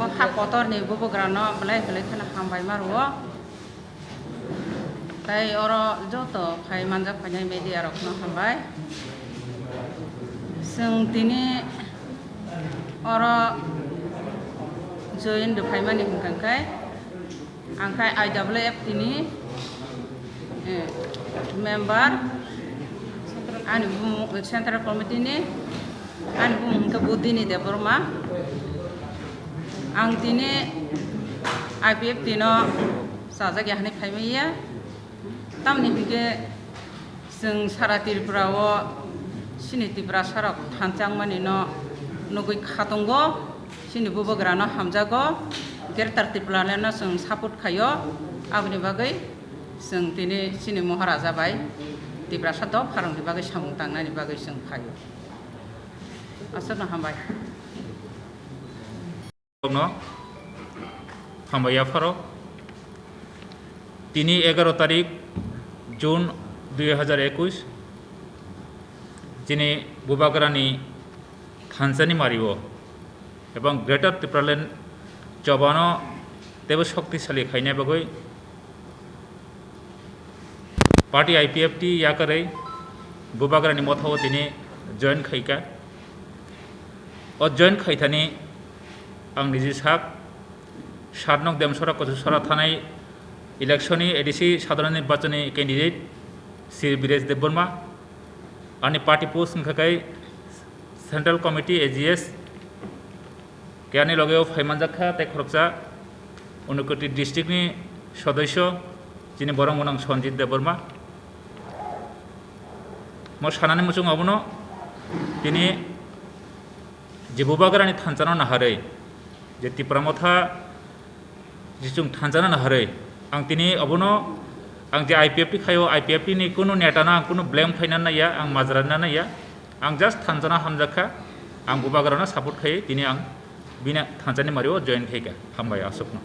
o ha kotor ni bubu grano belai belai kana hambai maruo tai oro joto khai manjak phainai media rok no hambai sung tini oro join de phaimani hungkangkai angkai IWF tini member ani central committee ni ani ke budini de Burma ang tini IPF tino sajak yahni phaimaiya tamni hingke जों सारा त्रिपुराव सिनि त्रिपुरा साराव थांचांमानि न नगै खादंगो सिनि बुबोग्रानो हामजागो गेरतार त्रिपुरानो जों support खायो आबनि बागै जों दिनै सिनि महाराजा जाबाय त्रिपुरा साद फारंनि बागै सामुं तांनायनि बागै जों खायो आसरनो हामबाय हामबाया फारो दिनै 11 तारिख जून 2021 जिनि बुबाग्रानि थानसानि मारिओ एवं ग्रेटर त्रिपुरालैंड जबानो तेबो शक्तिशाली खायने बगै पार्टी IPF टी याकरै बुबाग्रानि मथाव दिनै जॉइन खायका और जॉइन खायथानि आं निजे साक 7 नং देमसरा कचुसरा थानाय इलेक्शननि एडिसि साधारण निर्वाचननि कैंडिडेट श्री वीरेश देबबर्मा आनी पार्टी पोस्ट हंखाय सेंट्रल कमिटी AGS केयानि लगे फाइमानजाखा तै खरकजा उनकोटी डिस्ट्रिक्टनि सदस्य जिनि बरं गोनां सन्जित देबबर्मा मो सानानि मुचुं अबनो दिनै जे बुबाग्रानि थानजानो नाहारै जे त्रिपुरामथा जिचुं थानजानो नाहारै आं दिनै अबनो आं जे IPF खायो IPF नि कुनु नेटाना आं कुनु ब्लेम फाइना नाया आं माजराना नाया आं जास्ट थानजाना हामजाखा आं बुबाग्रानो सापर्ट खायो दिनै आं बिना थानजानि मारिओ जॉइन खायका हामबाय आसपनो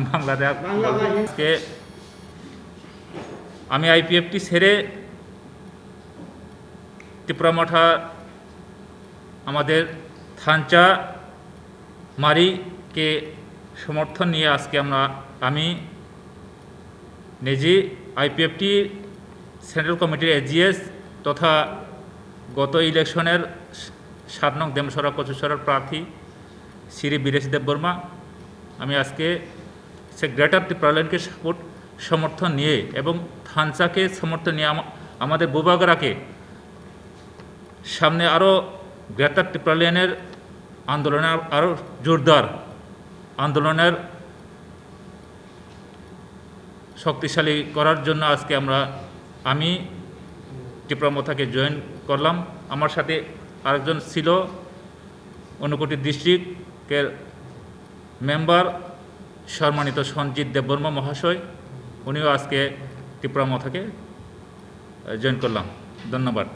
बांग्लादेश के आमी IPF टी सेरे त्रिपुरा मठा আমাদের থানচা মারি के समर्थन নিয়ে আজকে আমি নিজে IPF টি সেন্ট্রাল কমিটির AGS তথা গত ইলেকশনের 7 নং দেমসরা কচুসরার প্রার্থী শ্রী বীরেশ দেববর্মা আমি আজকে সে গ্রেটার त्रिपुरालैंडকে সমর্থন নিয়ে এবং থানচাকে সমর্থন নিয়ে আমাদের বুবাগ্রাকে সামনে আরো গ্রেটার त्रिपुरालैंडের আন্দোলনের আরো জোরদার আন্দোলনের শক্তিশালী করার জন্য আজকে আমি ত্রিপুরা মথাকে জয়েন করলাম আমার সাথে আরেকজন ছিল অনুকোটি ডিস্ট্রিক্টের মেম্বার সম্মানিত সঞ্জিত দেববর্মা মহাশয় উনিও আজকে ত্রিপুরা মথাকে জয়েন করলাম ধন্যবাদ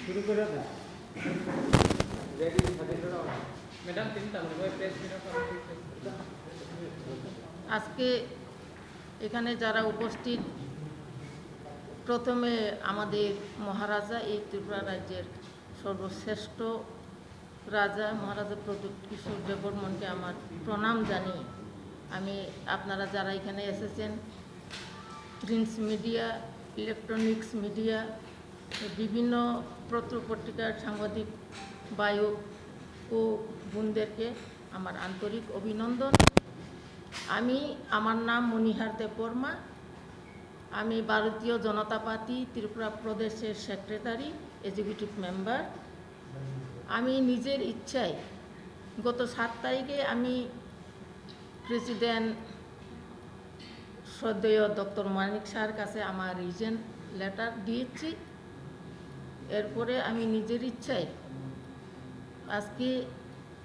शुरू कर दे मैडम আজকে এখানে যারা উপস্থিত প্রথমে আমাদের মহারাজা এই ত্রিপুরা রাজ্যের সর্বশ্রেষ্ঠ রাজা মহারাজা প্রদ্যুৎ কিশোর দেববর্মনকে আমার প্রণাম জানিয়ে আমি আপনারা যারা এখানে এসেছেন প্রিন্ট মিডিয়া ইলেকট্রনিক্স মিডিয়া বিভিন্ন পত্র পত্রিকার সাংবাদিক ভাই ও বোনদেরকে আমার আন্তরিক অভিনন্দন আমার নাম মনিহার দেববর্মা আমি ভারতীয় জনতা পার্টি ত্রিপুরা প্রদেশের সেক্রেটারি এক্সিকিউটিভ মেম্বার আমি নিজের ইচ্ছায় গত 7 তারিখে আমি প্রেসিডেন্ট শ্রদ্ধেয় ডক্টর মানিক স্যার কাছে আমার রিজন লেটার দিয়েছি এরপরে আমি নিজের ইচ্ছায় আজকে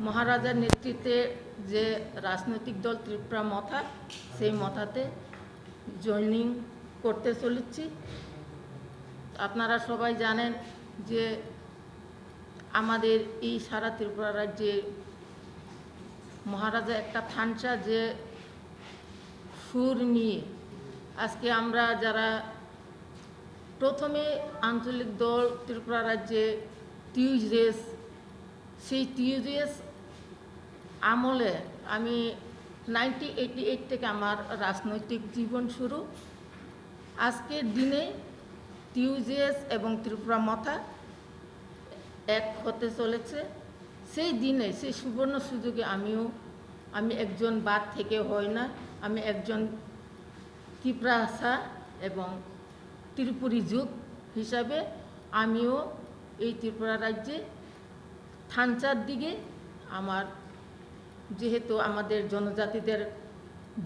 মহারাজার নেতৃত্বে যে রাজনৈতিক দল ত্রিপুরা মথা, সেই মথাতে জয়েনিং করতে চলেছি। আপনারা সবাই জানেন যে আমাদের এই সারা ত্রিপুরা রাজ্যে মহারাজা একটা থানচা যে সুর নিয়ে আজকে আমরা যারা প্রথমে আঞ্চলিক দল ত্রিপুরা রাজ্যে টিউজেস, সেই টিউজেস আমলে আমি 1988 থেকে আমার রাজনৈতিক জীবন শুরু। আজকের দিনে টিউজেস এবং ত্রিপুরা মথা এক হতে চলেছে। সেই দিনে, সেই সুবর্ণ সুযোগে আমি একজন বাদ থেকে হই না, আমি একজন ত্রিপুরাসা এবং ত্রিপুরী যুগ হিসাবে আমিও এই ত্রিপুরা রাজ্যে থানচার দিকে আমার, যেহেতু আমাদের জনজাতিদের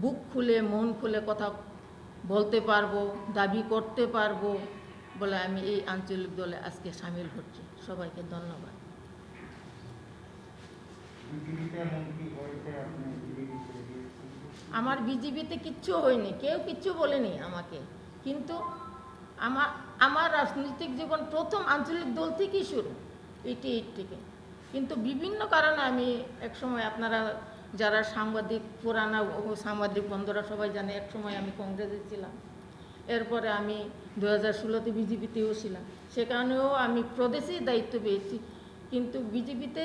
বুক খুলে মন খুলে কথা বলতে পারবো, দাবি করতে পারবো বলে আমি এই আঞ্চলিক দলে আজকে সামিল হচ্ছি। সবাইকে ধন্যবাদ। আমার বিজেপিতে কিচ্ছু হয়নি, কেউ কিচ্ছু বলেনি আমাকে, কিন্তু আমার রাজনৈতিক জীবন প্রথম আঞ্চলিক দল থেকেই শুরু, 88 থেকে। কিন্তু বিভিন্ন কারণে আমি একসময়, আপনারা যারা সাংবাদিক, পুরানা সাংবাদিক বন্ধুরা সবাই জানে, একসময় আমি কংগ্রেসে ছিলাম। এরপরে আমি 2016-তে বিজেপিতেও ছিলাম, সেখানেও আমি প্রদেশেই দায়িত্ব পেয়েছি। কিন্তু বিজেপিতে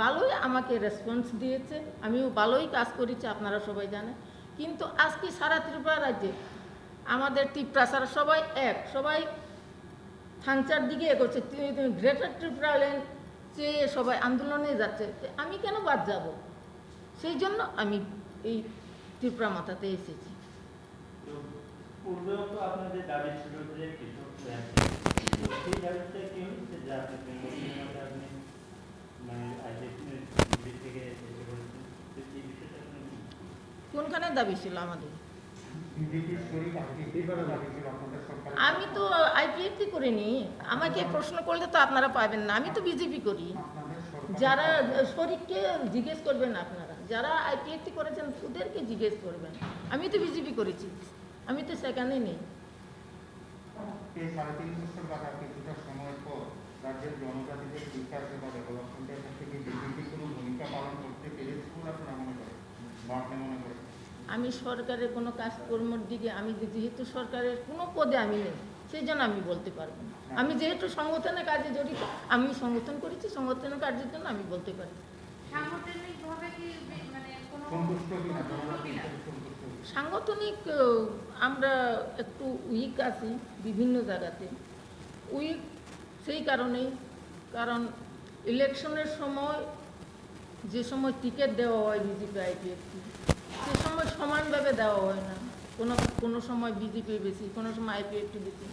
ভালোই আমাকে রেসপন্স দিয়েছে, আমিও ভালোই কাজ করেছি, আপনারা সবাই জানেন। কিন্তু আজকে সারা ত্রিপুরা রাজ্যে আমাদের ত্রিপুরাসারা সবাই এক, সবাই থানচার দিকে এগোচ্ছে, গ্রেটার ত্রিপুরা ল্যান্ড চেয়ে সবাই আন্দোলনে যাচ্ছে। আমি কেন বাদ যাব? সেই জন্য আমি এই ত্রিপুরা মাথাতে এসেছি। পূর্বেও তো আপনাদের দাবি ছিল যে কৃষক সেই দাবিটা কি হচ্ছে যে আপনি আপনি মানে দিক থেকে কোনখানে দাবি ছিল আমাদের? আমি তো আইপিএফটি করিনি, আমাকে প্রশ্ন করলে তো আপনারা পাবেন না। আমি তো বিজেপি করি। যারা শরীরকে জিজ্ঞেস করবেন, আপনারা যারা আইপিএফটি করেছেন ওদেরকে জিজ্ঞেস করবেন। আমি তো বিজেপি করেছি, আমি তো সেখানে নেই। রাজ্যের জনজাতিদের বিকাশ এবং ডেভেলপমেন্টের ক্ষেত্রে কি বিজেপি কোনো ভূমিকা পালন করতে পেরেছে বলে আপনারা মনে করেন বা আপনি মনে করেন? আমি সরকারের কোনো কাজকর্মের দিকে, আমি যেহেতু সরকারের কোনো পদে আমি নেই, সেই জন্য আমি বলতে পারবো না। আমি যেহেতু সংগঠনের কাজে জড়িত, আমি সংগঠন করেছি, সংগঠনের কাজের জন্য আমি বলতে পারি। সাংগঠনিক আমরা একটু উইক আছি বিভিন্ন জায়গাতে, উইক সেই কারণেই, কারণ ইলেকশনের সময় যে সময় টিকিট দেওয়া হয় বিজেপি আইপিএফটি, সে সময় সমানভাবে দেওয়া হয় না। কোনো সময় বিজেপি বেশি, কোনো সময় আইপিএফটি বেশি।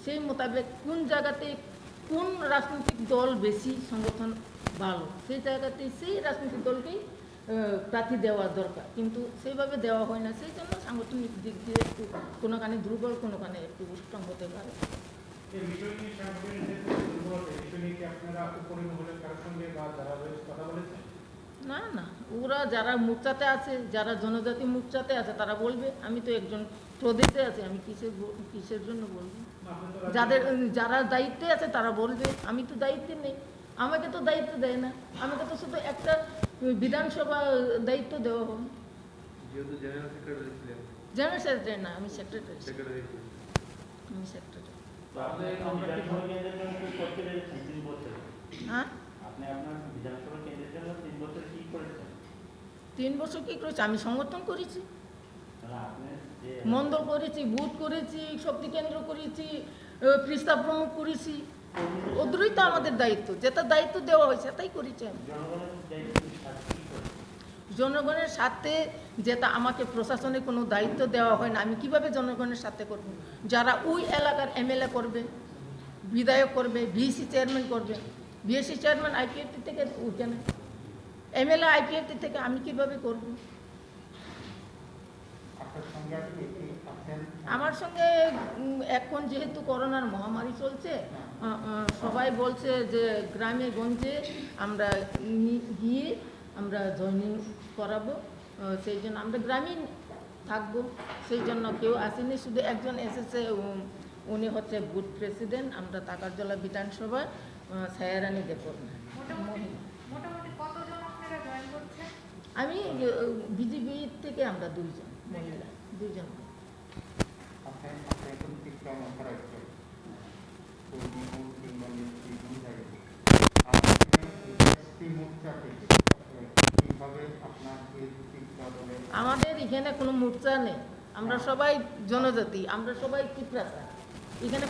সেই মোতাবেক কোন জায়গাতে কোন রাজনৈতিক দল বেশি সংগঠন ভালো, সেই জায়গাতে সেই রাজনৈতিক দলকেই প্রার্থী দেওয়া দরকার, কিন্তু সেইভাবে দেওয়া হয় না। সেই জন্য সাংগঠনিক দিক দিয়ে একটু কোনোখানে দুর্বল, কোনোখানে একটু স্ট্রং হতে পারে। না না, ওরা যারা মোর্চাতে আছে, যারা জনজাতি মোর্চাতে আছে তারা বলবে। আমি তো একজন প্রদেশে আছি, আমি কিসের জন্য বলবো? যারা দায়িত্বে আছে তারা বলবে, আমি তো দায়িত্বে নেই, আমাকে তো দায়িত্ব দেয় না, আমাকে তো শুধু একটা বিধানসভা দায়িত্ব দেওয়া হয়। জেনারেল সেক্রেটারি না, আমি সেক্রেটারি। আমি সেক্রেটারি। হ্যাঁ, 3 বছর কি করেছি? আমি সংগঠন করেছি, মন্ডল করেছি, বুথ করেছি, শক্তি কেন্দ্র করেছি, পৃষ্ঠা প্রমুখ করেছি। ওদেরই তো আমাদের দায়িত্ব, যেটা দায়িত্ব দেওয়া হয়েছে সেটাই করেছি আমি। জনগণের সাথে যেটা আমাকে প্রশাসনে কোনো দায়িত্ব দেওয়া হয় না, আমি কিভাবে জনগণের সাথে করব? যারা ওই এলাকার এমএলএ করবে, বিধায়ক করবে, ভিসি চেয়ারম্যান করবে, ভিএসি চেয়ারম্যান আইপিএফটি থেকে উঠে না, এমএলএ আইপিএফটি থেকে, আমি কিভাবে করব? আমার সঙ্গে এখন যেহেতু করোনার মহামারী চলছে, সবাই বলছে যে গ্রামে গঞ্জে আমরা গিয়ে আমরা জয়েনিং করাবো, সেই জন্য আমরা গ্রামে থাকবো, সেই জন্য কেউ আসেনি, শুধু একজন এসেছে, উনি হচ্ছে বুথ প্রেসিডেন্ট আমরা টাকারজলা বিধানসভা সায়ারানী দেবর। মোটামুটি কতজন আপনারা জয়েন করছেন? আমি বিজেপি থেকে আমরা দুইজন মহিলা, দুইজন। আপনার এখন টিকা মাথা রাখছেন কর্মী ও কিংবা নেত্রী বিধায়ক মোর্চা থেকে কিভাবে আপনার এই টিকা দলে আমাদের এখানে কোনো মোর্চা নেই, আমরা সবাই জনজাতি, আমরা সবাই ত্রিপ্রাসা, এখানে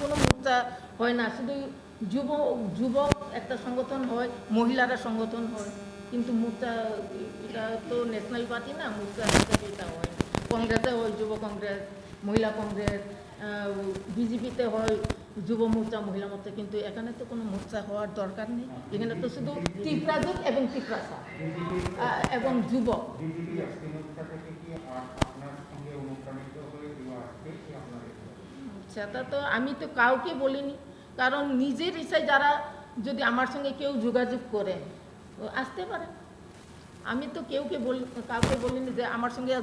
কোনো মোর্চা হয় না, শুধু যুবক একটা সংগঠন হয়, মহিলারা সংগঠন হয়, কিন্তু মোর্চা এটা তো ন্যাশনাল পার্টি না, মোর্চা হিসাবে এটা হয়। কংগ্রেসে হয় যুব কংগ্রেস, মহিলা কংগ্রেস, বিজেপিতে হয় যুব মোর্চা, মহিলা মোর্চা, কিন্তু এখানে তো কোনো মোর্চা হওয়ার দরকার নেই, এখানে তো শুধু ত্রিপ্রাজক এবং ত্রিপ্রাসা এবং যুবক। বিজেপি এসপি মোর্চা থেকে কি আপনার সঙ্গে অনুপ্রাণিত হয়ে দেওয়া আসছে কি আপনার? সেটা তো আমি তো কাউকে বলিনি, কারণ নিজের ইচ্ছায় যারা যদি আমার সঙ্গে কেউ যোগাযোগ করে আসতে পারে, আমি তো কাউকে বলিনি যে আমার সঙ্গে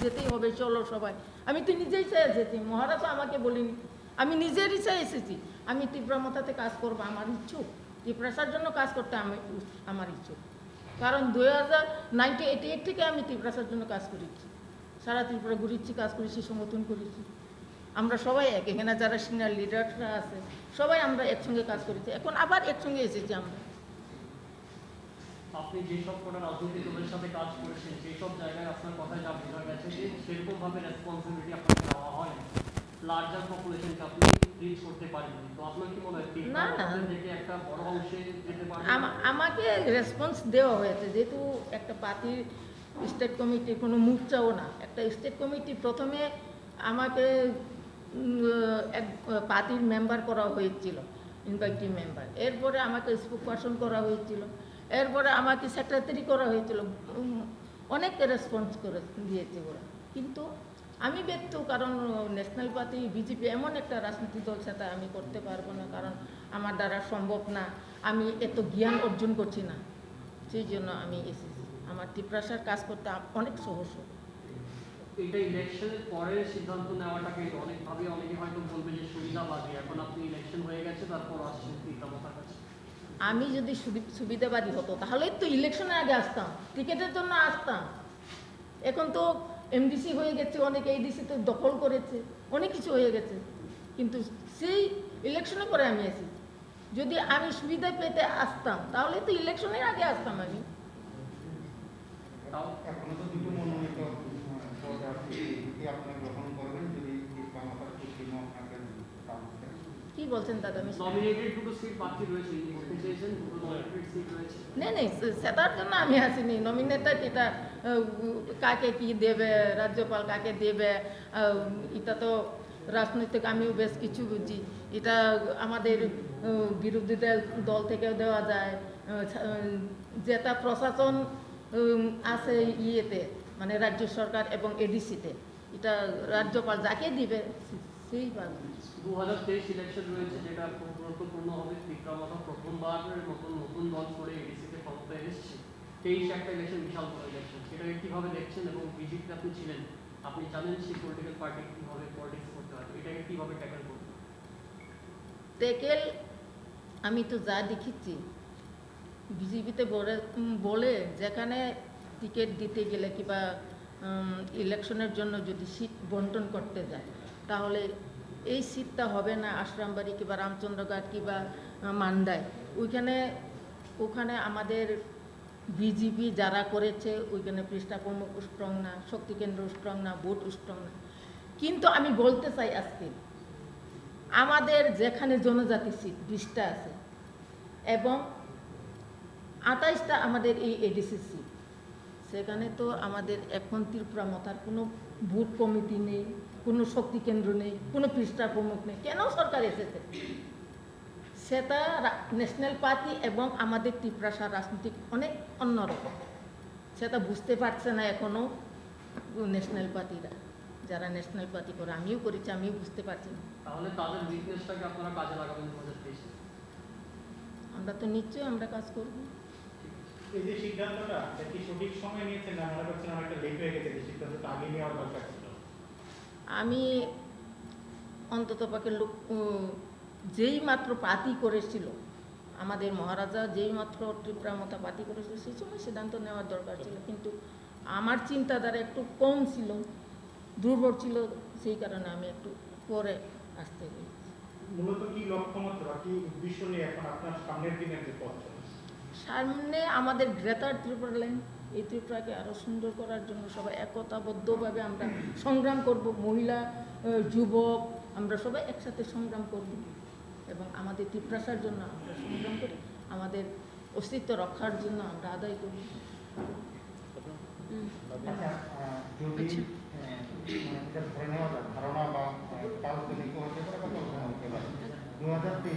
যেতেই হবে, চলো সবাই, আমি তো নিজের ইচ্ছায় এসেছি, মহারাজ আমাকে বলিনি, আমি নিজের ইচ্ছায় এসেছি, আমি তীব্রমতাতে কাজ করবো, আমার ইচ্ছুক, ত্রিপ্রাসার জন্য কাজ করতে আমার ইচ্ছুক, কারণ 1988 থেকে আমি ত্রিপ্রাসার জন্য কাজ করেছি, সারা ত্রিপুরা ঘুরেছি, কাজ করেছি, সংগঠন করেছি, আমরা সবাই এখানে যারা সিনিয়র লিডাররা আছে সবাই আমরা একসঙ্গে কাজ করেছি, এখন আবার একসঙ্গে এসেছি আমরা। আপনি যেসব কোনো রাজনৈতিক দলের সাথে কাজ করেছেন সেই সব জায়গায় আপনার কথায় যা বোঝা গেছে যে সেরকমভাবে রেসপন্সিবিলিটি আপনাকে দেওয়া হয়, লার্জার পপুলেশনকে আপনি রিচ করতে পারেননি, তো আপনার কি মনে হয় থেকে একটা বড় অংশে যেতে পারে? আমাকে রেসপন্স দেওয়া হয়েছে, যেহেতু একটা পার্টির স্টেট কমিটির কোনো মোর্চাও না, একটা স্টেট কমিটি প্রথমে আমাকে এক পার্টির মেম্বার করা হয়েছিল, ইনভাইটিভ মেম্বার, এরপরে আমাকে স্পোক পারসন করা হয়েছিল, এরপরে আমাকে সেক্রেটারি করা হয়েছিল, অনেক রেসপন্স করে দিয়েছে ওরা, কিন্তু আমি ব্যর্থ, কারণ ন্যাশনাল পার্টি বিজেপি এমন একটা রাজনৈতিক দল, সেটা আমি করতে পারবো না, কারণ আমার দ্বারা সম্ভব না, আমি এত জ্ঞান অর্জন করছি না, সেই জন্য আমি এসেছি, আমার ত্রিপ্রাসার কাজ করতে অনেক সহজ। এটা ইলেকশনের পরে সিদ্ধান্ত নেওয়াটাকে অনেকে হয়তো বলবে যে সুবিধাবাদী, এখন আপনি ইলেকশন হয়ে গেছে তারপর আসছেন তীব্রমতার কাছে। আমি যদি সুবিধাবাদী হতো তাহলেই তো ইলেকশনের আগে আসতাম, টিকেটের জন্য আসতাম, এখন তো এমডিসি হয়ে গেছে, অনেক এইডিসি তো দখল করেছে, অনেক কিছু হয়ে গেছে, কিন্তু সেই ইলেকশনের পরে আমি এসেছি, যদি আমি সুবিধা পেতে আসতাম তাহলে তো ইলেকশনের আগে আসতাম আমি। এখনো তো দুটো মনোনীত পদ আছে, আপনি গ্রহণ করবেন যদি মাথার সুপ্রিমো আপনাকে কি বলছেন দাদা? আমি নমিনেটেড দুটো সিট বাকি রয়েছে, বলতে চাইছেন দুটো নমিনেটেড সিট রয়েছে? নেই, সেটার জন্য আমি আসিনি, নমিনেটেড এটা কাকে কি দেবে, রাজ্যপাল কাকে দেবে, এটা তো রাজনৈতিক, আমিও বেশ কিছু বুঝি, এটা আমাদের বিরোধী দল থেকেও দেওয়া যায়, যেটা প্রশাসন আছে ইয়েতে, মানে রাজ্য সরকার এবং এডিসিতে, এটা রাজ্যপাল যাকে দিবে সেই পাবে। 2023 ইলেকশন রয়েছে, যেটা খুব গুরুত্বপূর্ণ হবে, তীব্রমতা প্রথমবারের মতন নতুন দল করে এডিসিতে ক্ষমতায় এসেছে, 23 একটা ইলেকশন, বিশাল বড় ইলেকশন, সেটাকে কীভাবে দেখছেন? এবং বিজেপিতে আপনি ছিলেন, আপনি জানেন সেই পলিটিক্যাল পার্টি কীভাবে পলিটিক্স করতে হয়, এটাকে কীভাবে ট্যাকেল করতে হয়? ট্যাকেল আমি তো যা দেখিচ্ছি, বিজেপিতে বলে যেখানে টিকিট দিতে গেলে কিংবা ইলেকশনের জন্য যদি সিট বন্টন করতে যায়, তাহলে এই সিটটা হবে না আশ্রামবাড়ি কিংবা রামচন্দ্রঘাট কিংবা মান্দায়, ওখানে আমাদের বিজেপি যারা করেছে, ওইখানে পৃষ্ঠা প্রমুখ স্ট্রং না, শক্তি কেন্দ্র স্ট্রং না, ভোট স্ট্রং না, কিন্তু আমি বলতে চাই আজকে আমাদের যেখানে জনজাতি সিট 20টা আছে এবং 28টা আমাদের এই এডিসি সিট, সেখানে তো আমাদের এখন ত্রিপুরামতার কোনো ভোট কমিটি নেই, কোনো শক্তি কেন্দ্র নেই, কোনো পৃষ্ঠা প্রমুখ নেই, কেন সরকার এসেছে? সেটা ন্যাশনাল পার্টি এবং আমাদের ত্রিপুরাসার রাজনীতি অনেক অন্যরকম, সেটা বুঝতে পারছে না এখনও ন্যাশনাল পার্টিরা, যারা ন্যাশনাল পার্টি করে, আমিও করেছি, আমিও বুঝতে পারছি না। তাহলে তাদের উইকনেসটাকে আপনারা কাজে লাগাবেন 2023-এ। আমরা তো নিশ্চয়ই আমরা কাজ করব। এই যে সিদ্ধান্তটা এটা কি সঠিক সময় নিয়েছেন না মনে করছেন অনেকটা লেট হয়ে গেছে, যে সিদ্ধান্তটা আগে নেওয়ার দরকার ছিল? আমি অন্তত পক্ষে যেই মাত্র পাতি করেছিল আমাদের মহারাজা, যেই মাত্র ত্রিপুরা মতো পাতি করেছিল, সেই সময় সিদ্ধান্ত নেওয়ার দরকার ছিল, কিন্তু আমার চিন্তাধারা একটু কম ছিল, দুর্বল ছিল, সেই কারণে আমি একটু পরে আসতে হয়েছি। মূলত কি লক্ষ্যমাত্রা বা কি উদ্দেশ্য নিয়ে এখন আপনার সামনের দিনের যে পথ চলছে? সামনে আমাদের গ্রেটার ত্রিপুরা লাইন, এই ত্রিপুরাকে আরও সুন্দর করার জন্য সবাই একতাবদ্ধভাবে আমরা সংগ্রাম করব। মহিলা, যুবক, আমরা সবাই একসাথে সংগ্রাম করব এবং আমাদের ত্রিপুরার জন্য আমরা সংগ্রাম করি, আমাদের অস্তিত্ব রক্ষার জন্য আমরা আদায় করি। আচ্ছা, যদি মানে এটা ধরে নেওয়া যায় ধারণা বা কাল যদি কোনো হতে পারে বা কল্পনা হতে পারে 2023